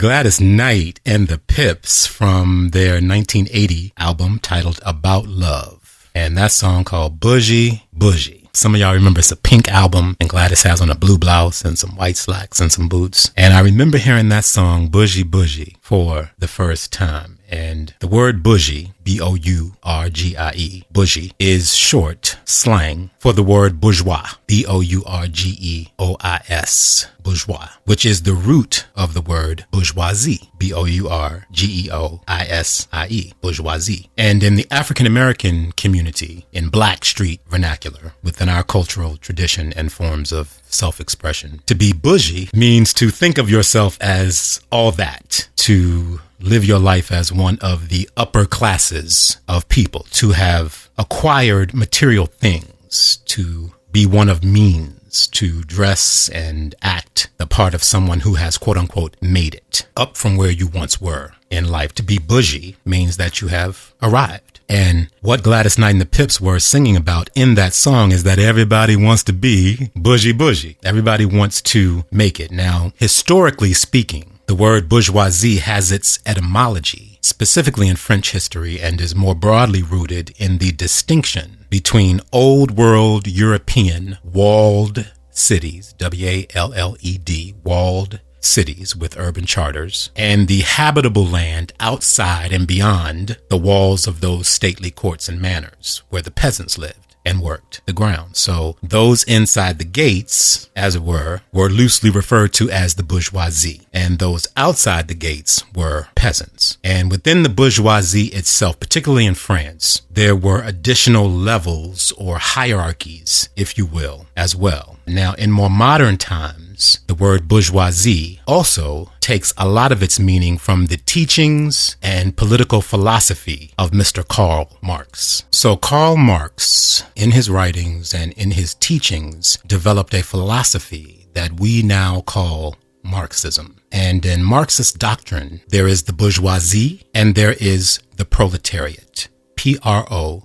Gladys Knight and the Pips from their 1980 album titled About Love. And that song called Bougie, Bougie. Some of y'all remember it's a pink album and Gladys has on a blue blouse and some white slacks and some boots. And I remember hearing that song, Bougie, Bougie, for the first time. And the word bougie, B-O-U-R-G-I-E, bougie, is short slang for the word bourgeois, B-O-U-R-G-E-O-I-S, bourgeois, which is the root of the word bourgeoisie, B-O-U-R-G-E-O-I-S-I-E, bourgeoisie. And in the African-American community, in Black Street vernacular, within our cultural tradition and forms of self-expression, to be bougie means to think of yourself as all that, to live your life as one of the upper classes of people, to have acquired material things, to be one of means, to dress and act the part of someone who has quote unquote made it up from where you once were in life. To be bougie means that you have arrived. And what Gladys Knight and the Pips were singing about in that song is that everybody wants to be bougie, bougie. Everybody wants to make it. Now, historically speaking, the word bourgeoisie has its etymology, specifically in French history, and is more broadly rooted in the distinction between old world European walled cities, W-A-L-L-E-D, walled cities with urban charters, and the habitable land outside and beyond the walls of those stately courts and manors where the peasants lived and worked the ground. So those inside the gates, as it were loosely referred to as the bourgeoisie, and those outside the gates were peasants. And within the bourgeoisie itself, particularly in France, there were additional levels or hierarchies, if you will, as well. Now, in more modern times, the word bourgeoisie also takes a lot of its meaning from the teachings and political philosophy of Mr. Karl Marx. So Karl Marx, in his writings and in his teachings, developed a philosophy that we now call Marxism. And in Marxist doctrine, there is the bourgeoisie and there is the proletariat. Proletariat.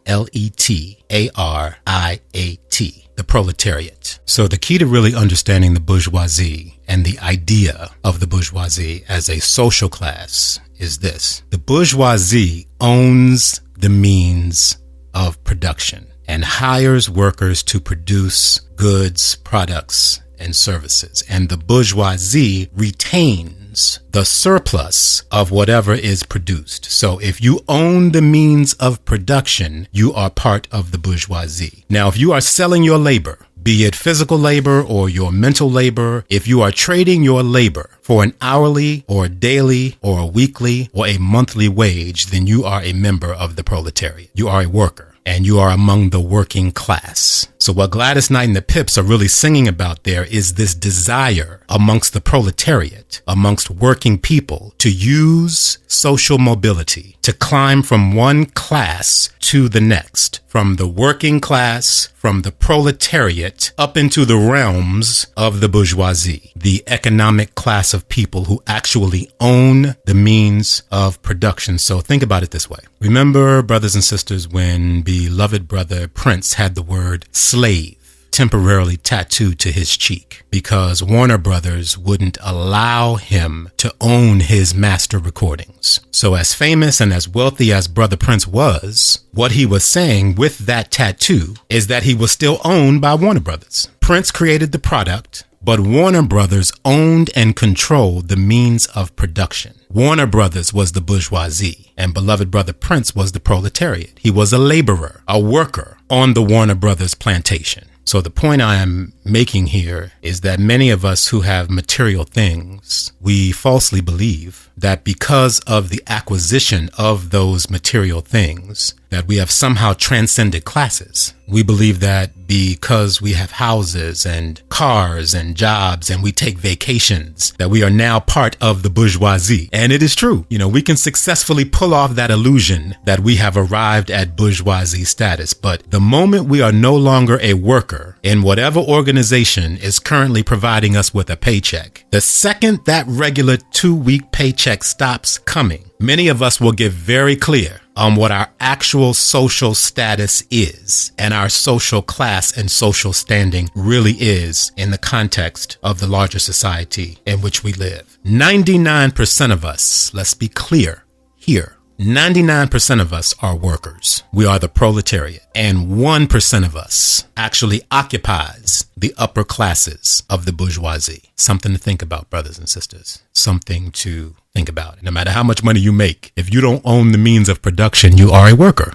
The proletariat. So the key to really understanding the bourgeoisie and the idea of the bourgeoisie as a social class is this. The bourgeoisie owns the means of production and hires workers to produce goods, products, and services. And the bourgeoisie retains the surplus of whatever is produced. So if you own the means of production, you are part of the bourgeoisie. Now, if you are selling your labor, be it physical labor or your mental labor, if you are trading your labor for an hourly or a daily or a weekly or a monthly wage, then you are a member of the proletariat. You are a worker. And you are among the working class. So what Gladys Knight and the Pips are really singing about there is this desire amongst the proletariat, amongst working people, to use social mobility, to climb from one class to the next, from the working class, from the proletariat, up into the realms of the bourgeoisie, the economic class of people who actually own the means of production. So think about it this way. Remember, brothers and sisters, when beloved brother Prince had the word slave temporarily tattooed to his cheek because Warner Brothers wouldn't allow him to own his master recordings. So as famous and as wealthy as Brother Prince was, what he was saying with that tattoo is that he was still owned by Warner Brothers. Prince created the product, but Warner Brothers owned and controlled the means of production. Warner Brothers was the bourgeoisie, and beloved brother Prince was the proletariat. He was a laborer, a worker on the Warner Brothers plantation. So the point I am making here is that many of us who have material things, we falsely believe that because of the acquisition of those material things, that we have somehow transcended classes. We believe that because we have houses and cars and jobs and we take vacations, that we are now part of the bourgeoisie. And it is true. You know, we can successfully pull off that illusion that we have arrived at bourgeoisie status. But the moment we are no longer a worker in whatever organization is currently providing us with a paycheck, the second that regular 2-week paycheck stops coming, many of us will get very clear on what our actual social status is and our social class and social standing really is in the context of the larger society in which we live. 99% of us, let's be clear here, 99% of us are workers. We are the proletariat. And 1% of us actually occupies the upper classes of the bourgeoisie. Something to think about, brothers and sisters. Something to think about. No matter how much money you make, if you don't own the means of production, you are a worker.